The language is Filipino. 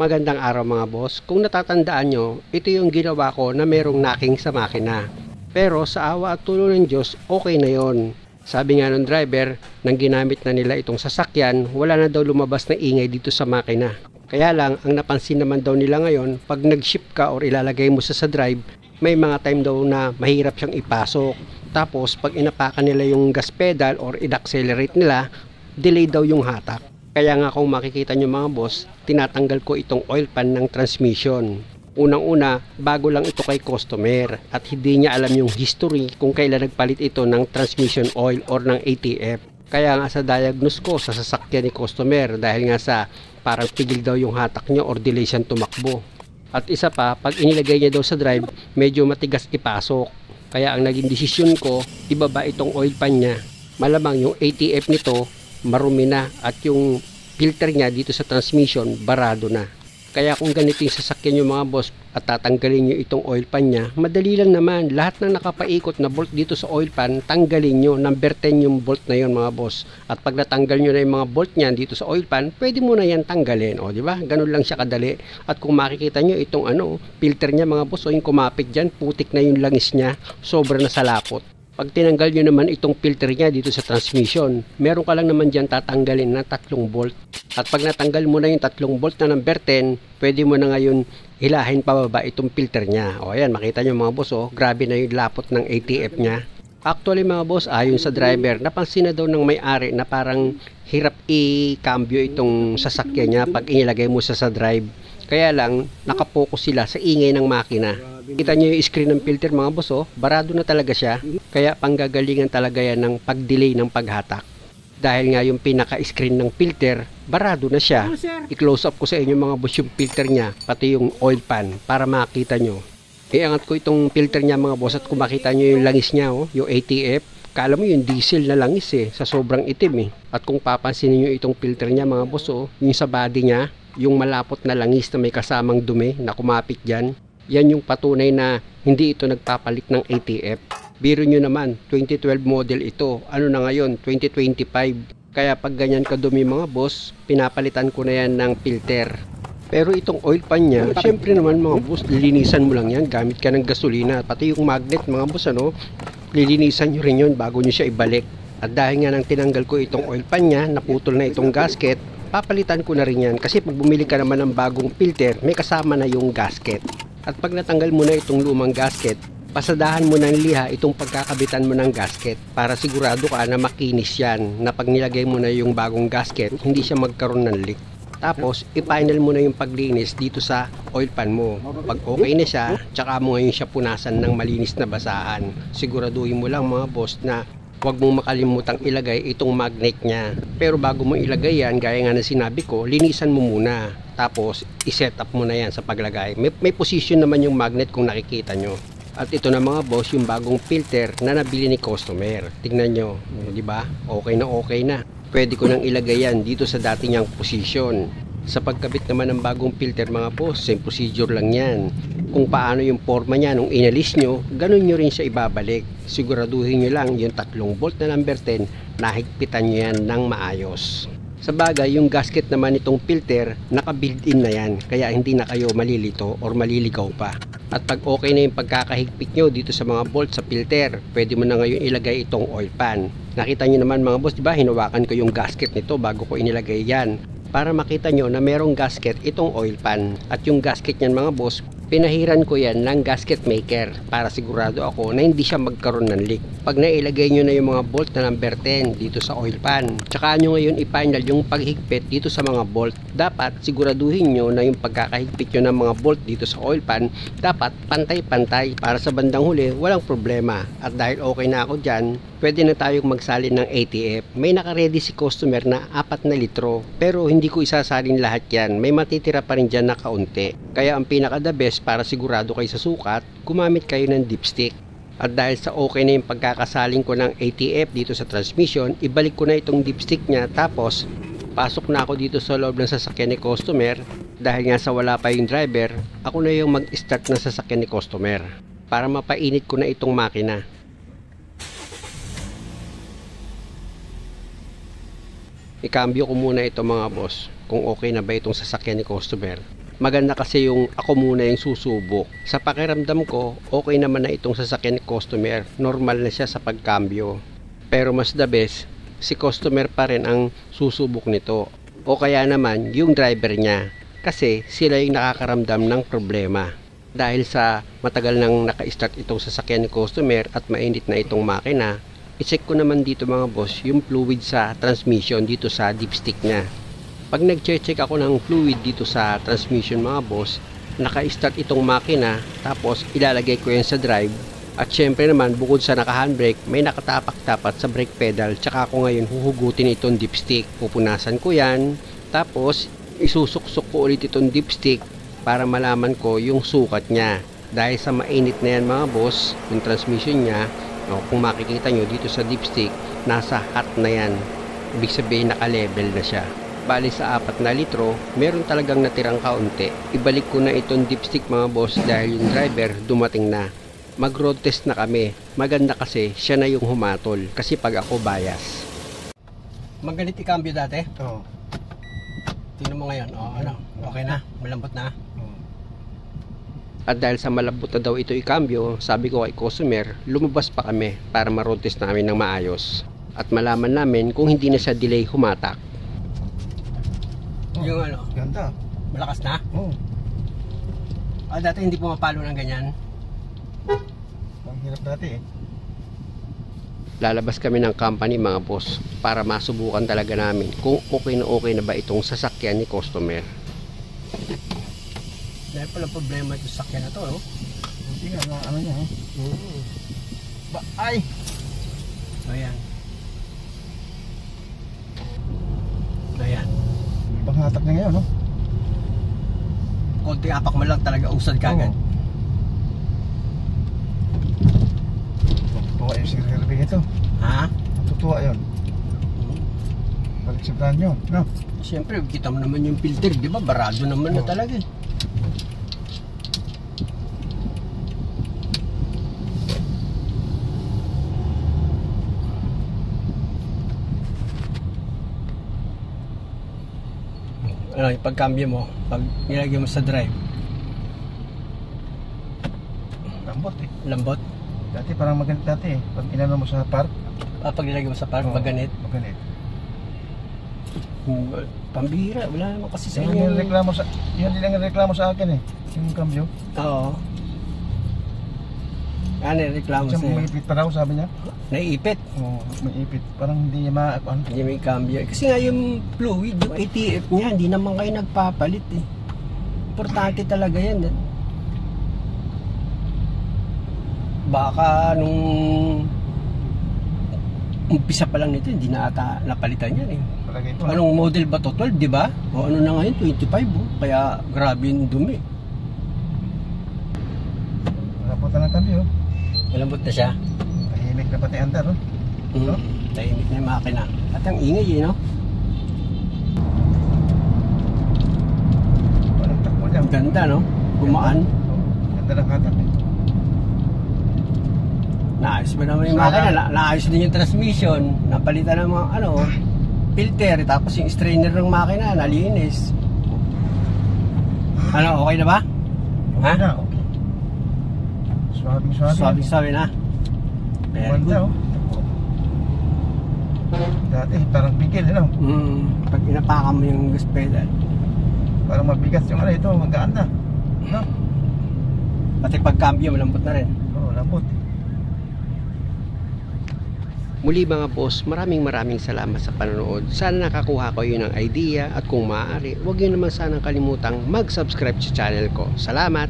Magandang araw mga boss. Kung natatandaan nyo, ito yung ginawa ko na merong knocking sa makina. Pero sa awa at tulong ng Diyos, okay na yon. Sabi nga ng driver, nang ginamit na nila itong sasakyan, wala na daw lumabas na ingay dito sa makina. Kaya lang, ang napansin naman daw nila ngayon, pag nag-ship ka or ilalagay mo sa drive, may mga time daw na mahirap siyang ipasok. Tapos, pag inapakan nila yung gas pedal or in-accelerate nila, delay daw yung hatak. Kaya nga kung makikita nyo mga boss, tinatanggal ko itong oil pan ng transmission. Unang-una, bago lang ito kay customer at hindi niya alam yung history kung kailan nagpalit ito ng transmission oil or ng ATF. Kaya nga sa diagnose ko sa sasakyan ni customer dahil nga sa parang pigil daw yung hatak niya or delay siyang tumakbo. At isa pa, pag inilagay niya daw sa drive, medyo matigas ipasok. Kaya ang naging desisyon ko, ibaba itong oil pan niya. Malamang yung ATF nito marumi na at yung filter niya dito sa transmission barado na. Kaya kung ganito yung sasakyan nyo mga boss at tatanggalin nyo itong oil pan niya, madali lang naman. Lahat ng nakapaikot na bolt dito sa oil pan, tanggalin nyo. Number 10 yung bolt na yon mga boss. At pag natanggal nyo na yung mga bolt niyan dito sa oil pan, pwede mo na yan tanggalin. O di ba? Ganun lang siya kadali. At kung makikita nyo itong filter niya mga boss, o yung kumapit dyan, putik na yung langis niya, sobra na salapot. Pag tinanggal nyo naman itong filter niya dito sa transmission, meron ka lang naman dyan tatanggalin na 3 bolt. At pag natanggal mo na yung 3 bolt na number 10, pwede mo na ngayon hilahin pababa itong filter niya. O ayan, makita nyo mga boss, grabe na yung lapot ng ATF niya. Actually mga boss, ayon sa driver, napansin na daw ng may-ari na parang hirap i-cambio itong sasakyan niya pag inilagay mo sa drive. Kaya lang, nakapokus sila sa ingay ng makina. Kita nyo yung screen ng filter mga boss, barado na talaga siya. Kaya panggagalingan talaga yan ng pag-delay ng paghatak. Dahil nga yung pinaka-screen ng filter, barado na siya. I-close up ko sa inyo mga boss yung filter niya, pati yung oil pan, para makita nyo. Iangat ko itong filter niya mga boss at kung makita nyo yung langis niya, yung ATF, kala mo yung diesel na langis sa sobrang itim At kung papansin niyo itong filter niya mga boss, yung sa body niya, yung malapot na langis na may kasamang dumi na kumapit dyan, yan yung patunay na hindi ito nagpapalit ng ATF. Biro nyo naman, 2012 model ito. Ano na ngayon? 2025. Kaya pag ganyan kadumi mga boss, pinapalitan ko na yan ng filter. Pero itong oil pan niya, syempre naman mga boss, lilinisan mo lang yan gamit ka ng gasolina. Pati yung magnet mga boss, lilinisan nyo rin yun bago nyo siya ibalik. At dahil nga nang tinanggal ko itong oil pan niya, naputol na itong gasket, papalitan ko na rin yan. Kasi pag bumili ka naman ng bagong filter, may kasama na yung gasket. At pag natanggal mo na itong lumang gasket, pasadahan mo ng liha itong pagkakabitan mo ng gasket para sigurado ka na makinis yan, na pag nilagay mo na yung bagong gasket, hindi siya magkaroon ng leak. Tapos, i-final mo na yung paglinis dito sa oil pan mo. Pag okay na siya, tsaka mo ngayon siya punasan ng malinis na basahan. Siguraduhin mo lang mga boss na huwag mong makalimutang ilagay itong magnet niya. Pero bago mo ilagay yan, gaya nga na sinabi ko, linisan mo muna. Tapos, i-set up mo na yan sa paglagay. May position naman yung magnet kung nakikita nyo. At ito na mga boss, yung bagong filter na nabili ni customer. Tingnan nyo, di ba? Okay na okay na. Pwede ko nang ilagay yan dito sa dati niyang position. Sa pagkabit naman ng bagong filter mga boss, same procedure lang yan. Kung paano yung forma niya nung inalis nyo, ganun nyo rin siya ibabalik. Siguraduhin nyo lang yung 3 bolt na number 10, nahigpitan nyo yan ng maayos. Sa bagay, yung gasket naman itong filter, naka-built-in na yan, kaya hindi na kayo malilito or maliligaw pa. At pag okay na yung pagkakahigpit nyo dito sa mga bolt sa filter, pwede mo na ngayon ilagay itong oil pan. Nakita nyo naman mga boss, diba? Hinawakan ko yung gasket nito bago ko inilagay yan. Para makita nyo na merong gasket itong oil pan. At yung gasket nyan mga boss, pinahiran ko yan ng gasket maker para sigurado ako na hindi siya magkaroon ng leak. Pag nailagay nyo na yung mga bolt na number 10 dito sa oil pan, tsaka nyo ngayon i-final yung paghigpit dito sa mga bolt. Dapat siguraduhin nyo na yung pagkakahigpit nyo ng mga bolt dito sa oil pan, dapat pantay-pantay para sa bandang huli walang problema. At dahil okay na ako dyan, pwede na tayong magsalin ng ATF. May naka-ready si customer na 4 na litro, pero hindi ko isasalin lahat yan. May matitira pa rin dyan na kaunti. Kaya ang pinaka-the best para sigurado kayo sa sukat, gumamit kayo ng dipstick. At dahil sa okay na yung pagkakasaling ko ng ATF dito sa transmission, ibalik ko na itong dipstick niya. Tapos, pasok na ako dito sa loob ng sasakyan ni customer. Dahil nga sa wala pa yung driver, ako na yung mag-start ng sasakyan ni customer para mapainit ko na itong makina. Ikambyo ko muna ito mga boss, kung okay na ba itong sasakyan ni customer. Maganda kasi yung ako muna yung susubok. Sa pakiramdam ko, okay naman na itong sasakyan ni customer. Normal na siya sa pagkambyo. Pero mas the best, si customer pa rin ang susubok nito. O kaya naman yung driver niya. Kasi sila yung nakakaramdam ng problema. Dahil sa matagal nang naka-start itong sasakyan ni customer at mainit na itong makina, i-check ko naman dito mga boss yung fluid sa transmission dito sa dipstick niya. Pag nag-check ako ng fluid dito sa transmission mga boss, naka-start itong makina, tapos ilalagay ko yan sa drive. At syempre naman, bukod sa naka-handbrake, may nakatapak-tapat sa brake pedal. Tsaka ako ngayon huhugutin itong dipstick. Pupunasan ko yan, tapos isusuksok ko ulit itong dipstick para malaman ko yung sukat niya. Dahil sa mainit na yan mga boss, yung transmission niya, kung makikita nyo dito sa dipstick, nasa hot na yan. Ibig sabihin naka-level na siya. Bali sa 4 na litro, meron talagang natirang kaunti. Ibalik ko na itong dipstick mga boss dahil yung driver dumating na. Mag road test na kami. Maganda kasi siya na yung humatol kasi pag ako bias. Magalit ikambyo dati? Oo. Tingnan mo ngayon, ano, okay na? Malambot na? Oo. At dahil sa malambot na daw ito ikambyo, sabi ko kay customer, lumabas pa kami para ma-road test namin ng maayos. At malaman namin kung hindi na siya delay humatak. Oh, Yung ano, ganda. malakas na? Oo. Dati hindi pumapalo ng ganyan. Ang hirap dati eh. Lalabas kami ng company mga boss para masubukan talaga namin kung okay na ba itong sasakyan ni customer. Dahil pala problema itong sasakyan na to, no? Hindi nga, ano niya eh. Ay! Ayan. Ayan. Ibang hatak na ngayon, no? Konti apak mo lang talaga usad kagad. Matutuwa yung sirgabi ito. Ha? Matutuwa yun. Balik sa brand yun, no? Siyempre, kita mo naman yung filter, di ba? Barado naman na talaga eh. Ano, yung pagkambyo mo, pag nilagay mo sa drive, Lambot eh. lambot. Dati parang maganit dati eh. Pag inano mo sa park. Pag nilagay mo sa park, maganit. Maganit. Pambihira, wala naman kasi sa Yun inyo. yung reklamo sa, yun din ang reklamo sa akin eh. Yung cambio. Oo. Ano yung reklamo Siya sa'yo? may ipit pa daw sabi niya. Naiipit. Oo, may ipit. Parang hindi niya ano. Hindi may cambio. Kasi nga yung fluid, yung ATF niya, hindi naman kayo nagpapalit eh. Importante talaga yan. Baka nung umpisa pa lang nito, hindi na ata napalitan yan eh. Palagay ko. Anong model ba to? 12, di ba? O ano na ngayon? 25 oh. Kaya grabe yung dumi. Napunta ng cambio. Malambot na siya. Tahimik na pati andar, no? No? Tahimik na yung makina. At ang ingay eh, no? Walang takbo niya. Ang ganda, no? Gumaan. Ganda ng hatak eh. Naayos ba naman yung makina? Naayos din yung transmission. Napalitan ng mga, ano, filter. Tapos yung strainer ng makina, nalinis. Ano, okay na ba? Okay na, okay. Swabing. Sabi na. Very Ganda, good. oh. Dati parang bigil, ano? Pag inapakan mo yung gas pedal. Parang mabigat yung ano ito, magaan na. No? Pati pagkambyo, malambot na rin. Oo, lambot. Muli mga boss, maraming salamat sa panonood. Sana nakakuha ko yun ng idea at kung maaari, huwag yun naman sanang kalimutang mag-subscribe sa channel ko. Salamat!